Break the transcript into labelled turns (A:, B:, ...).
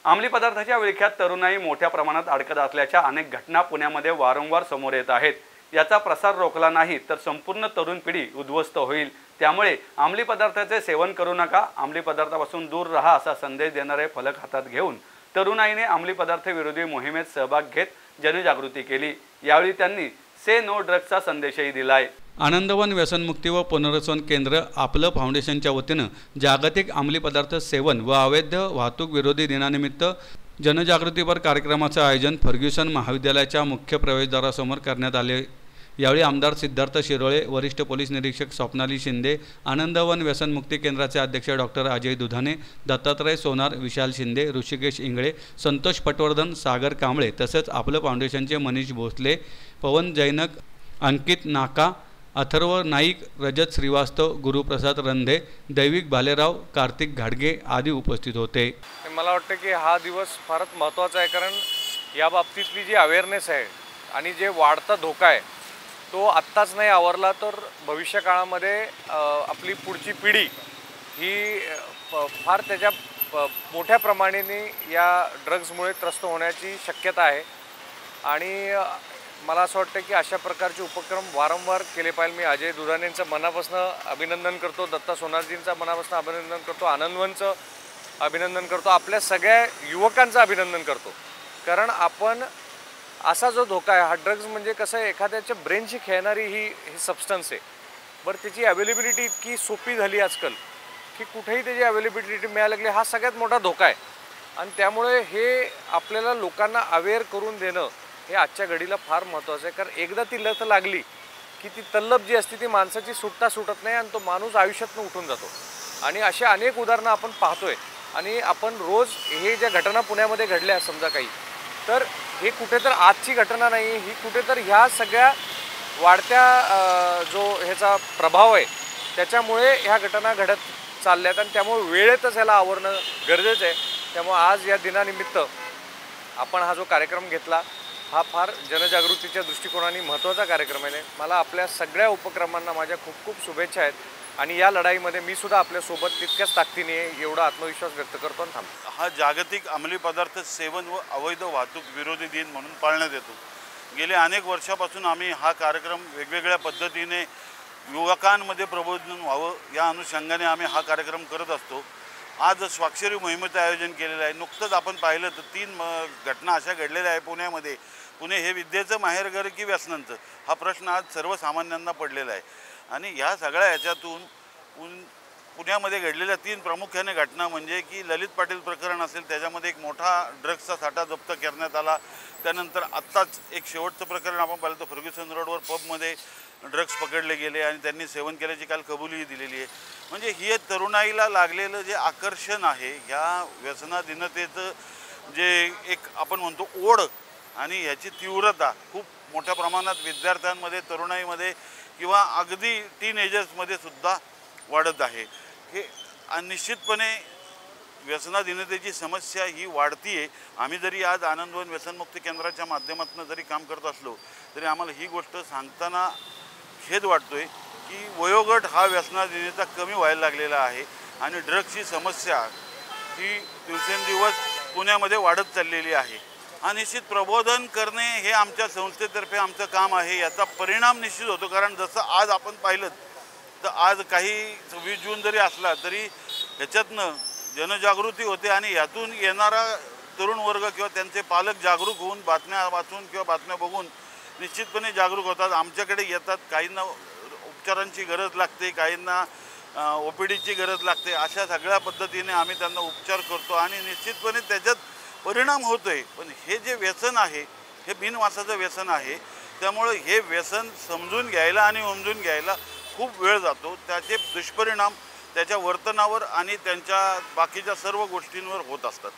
A: अंमली पदार्थाच्या विळख्यात तरुणाई मोठ्या प्रमाणात अडकत असल्याच्या अनेक घटना पुण्यामध्ये वारंवार समोर येत आहेत। याचा प्रसार रोखला नाही तर संपूर्ण तरुण पिढी उद्ध्वस्त होईल। त्यामुळे अंमली पदार्थाचे सेवन करू नका, अंमली पदार्थापासून दूर राहा असा संदेश देणारे फलक हातात घेऊन तरुणाईने अंमली पदार्थ विरोधी मोहिमेत सहभाग घेत जनजागृती केली। यावेळी त्यांनी से नो ड्रग्सचा संदेशही दिलाय। आनंदवन व्यसनमुक्ती व पुनर्वसन केंद्र आपलं फाउंडेशनच्या वतीनं जागतिक अंमली पदार्थ सेवन व अवैध वाहतूक विरोधी दिनानिमित्त जनजागृतीपर कार्यक्रमाचं आयोजन फर्ग्युसन महाविद्यालयाच्या मुख्य प्रवेशद्वारासमोर करण्यात आले। यावेळी आमदार सिद्धार्थ शिरोळे, वरिष्ठ पोलीस निरीक्षक स्वप्नाली शिंदे, आनंदवन व्यसनमुक्ती केंद्राचे अध्यक्ष डॉक्टर अजय दुधाने, दत्तात्रय सोनार, विशाल शिंदे, ऋषिकेश इंगळे, संतोष पटवर्धन, सागर कांबळे तसंच आपलं फाउंडेशनचे मनीष भोसले, पवन जैनक, अंकित नाका, अथर्व नाईक, रजत श्रीवास्तव, गुरुप्रसाद रंधे, दैविक भालेराव, कार्तिक घाडगे आदी उपस्थित होते।
B: मला वाटतं की हा दिवस फारच महत्त्वाचा आहे, कारण या बाबतीतली जी अवेअरनेस आहे आणि जे वाढता धोका आहे तो आत्ताच नाही आवरला तर भविष्य काळामध्ये आपली पुढची पिढी ही फार त्याच्या मोठ्या प्रमाणाने या ड्रग्समुळे त्रस्त होण्याची शक्यता आहे। आणि मला असं वाटतं की अशा प्रकारचे उपक्रम वारंवार केले पाहिजे। मी अजय दुधानेंचं मनापासून अभिनंदन करतो, दत्ता सोनारजींचं मनापासून अभिनंदन करतो, आनंदवनचं अभिनंदन करतो, आपल्या सगळ्या युवकांचं अभिनंदन करतो। कारण आपण असा जो धोका आहे, हा ड्रग्स म्हणजे कसं आहे, एखाद्याच्या ब्रेनशी खेळणारी ही सबस्टन्स आहे। बरं, त्याची अवेलेबिलिटी इतकी सोपी झाली आजकाल की कुठेही त्याची अवेलेबिलिटी मिळायला लागली, हा सगळ्यात मोठा धोका आहे। आणि त्यामुळे हे आपल्याला लोकांना अवेअर करून देणं हे आजच्या घडीला फार महत्त्वाचं आहे। कारण एकदा ती लत लागली की ती तल्लब जी असते ती माणसाची सुटत नाही आणि तो माणूस आयुष्यातून उठून जातो। आणि असे अनेक उदाहरणं आपण पाहतोय आणि आपण रोज हे ज्या घटना पुण्यामध्ये घडल्या समजा काही, तर हे कुठे तर आजची घटना नाही, ही कुठे तर ह्या सगळ्या वाढत्या जो ह्याचा प्रभाव आहे त्याच्यामुळे ह्या घटना घडत चालल्यात आणि त्यामुळे वेळेतच ह्याला आवरणं गरजेचं आहे। त्यामुळे आज या दिनानिमित्त आपण हा जो कार्यक्रम घेतला हा फार जनजागृतीच्या दृष्टिकोनाने महत्त्वाचा कार्यक्रम आहे। मला आपल्या सगळ्या उपक्रमांना माझ्या खूप खूप शुभेच्छा आहेत आणि या लढाईमध्ये मी सुद्धा आपल्यासोबत तितक्याच ताकदीने एवढा आत्मविश्वास व्यक्त करतो आणि थांबतो।
C: हा जागतिक अंमली पदार्थ सेवन व अवैध वाहतूक विरोधी दिन म्हणून पाळण्यात येतो। गेल्या अनेक वर्षापासून आम्ही हा कार्यक्रम वेगवेगळ्या पद्धतीने युवकांमध्ये प्रबोधन व्हावं या अनुषंगाने आम्ही हा कार्यक्रम करत असतो। आज स्वाक्षरी मोहिमेचं आयोजन केलेलं आहे। नुकतंच आपण पाहिलं तर 3 घटना अशा घडलेल्या आहे पुण्यामध्ये। पुणे हे विद्येचं माहेरघर की व्यसनांचं, हा प्रश्न आज सर्वसामान्यांना पडलेला आहे। आणि ह्या सगळ्या ह्याच्यातून पुण्यामध्ये घडलेल्या 3 प्रामुख्याने घटना म्हणजे की ललित पाटील प्रकरण असेल, त्याच्यामध्ये एक मोठा ड्रग्सचा साठा जप्त करण्यात आला। त्यानंतर आत्ताच एक शेवटचं प्रकरण आपण पाहिलं तर फर्ग्युसन रोडवर पबमध्ये ड्रग्स पकडले गेले आणि त्यांनी सेवन केल्याची काल कबुलीही दिलेली आहे। म्हणजे ही तरुणाईला लागलेलं जे आकर्षण आहे, ह्या व्यसनाधीनतेचं जे एक आपण म्हणतो ओढ आणि ह्याची तीव्रता खूप मोठ्या प्रमाणात विद्यार्थ्यांमध्ये, तरुणाईमध्ये किंवा अगदी टीनएजर्समध्ये सुद्धा वाढत आहे। हे निश्चितपणे व्यसनाधीनतेची समस्या ही वाढती आहे। आम्ही जरी आज आनंदवन व्यसनमुक्ती केंद्राच्या माध्यमातून जरी काम करत असलो तरी आम्हाला ही गोष्ट सांगताना खेद वाटतोय की वयोगट हा व्यसनाधीनतेचा कमी व्हायला लागलेला आहे आणि ड्रग्सची समस्या ही दिवसेंदिवस पुण्यामध्ये वाढत चाललेली आहे। हा निश्चित प्रबोधन करणे हे आमच्या संस्थेतर्फे आमचं काम आहे। याचा परिणाम निश्चित होतो, कारण जसं आज आपण पाहिलं तर आज काही 26 जून जरी असला तरी ह्याच्यातनं जनजागृती होते आणि यातून येणारा तरुण वर्ग किंवा त्यांचे पालक जागरूक होऊन बातम्या वाचून किंवा बातम्या बघून निश्चितपणे जागरूक होतात। आमच्याकडे येतात, काहींना उपचारांची गरज लागते, काहींना OPDची गरज लागते। अशा सगळ्या पद्धतीने आम्ही त्यांना उपचार करतो आणि निश्चितपणे त्याच्यात परिणाम होतोय। पण हे जे व्यसन आहे हे बिनवासाचं व्यसन आहे, त्यामुळे हे व्यसन समजून घ्यायला आणि उमजून घ्यायला खूप वेळ जातो। त्याचे दुष्परिणाम त्याच्या वर्तनावर आणि त्यांच्या बाकीच्या सर्व गोष्टींवर होत असतात।